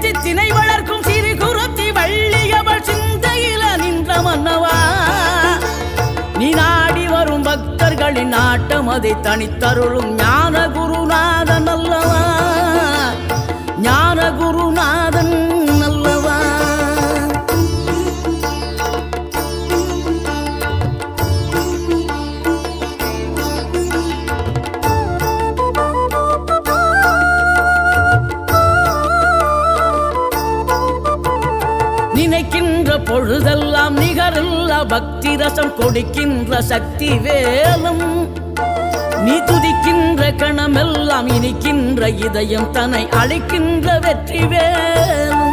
செஞ்சி திணை வளர்க்கும் சிறு குருத்தி வள்ளியவள் சிந்தையில நின்ற மன்னவா நீ நாடி வரும் பக்தர்களின் நாட்டம் அதை தனித்தருளும் ஞான குருநாதன் அல்லவா ஞான குருநாதன் அல்லவா நினைக்கின்ற பொழுதெல்லாம் நிகரில்ல பக்தி ரசம் கொடுக்கின்ற சக்தி வேலும் நீ துதிக்கின்ற கணமெல்லாம் இனிக்கின்ற இதயம் தன்னை அழைக்கின்ற வெற்றி வேலும்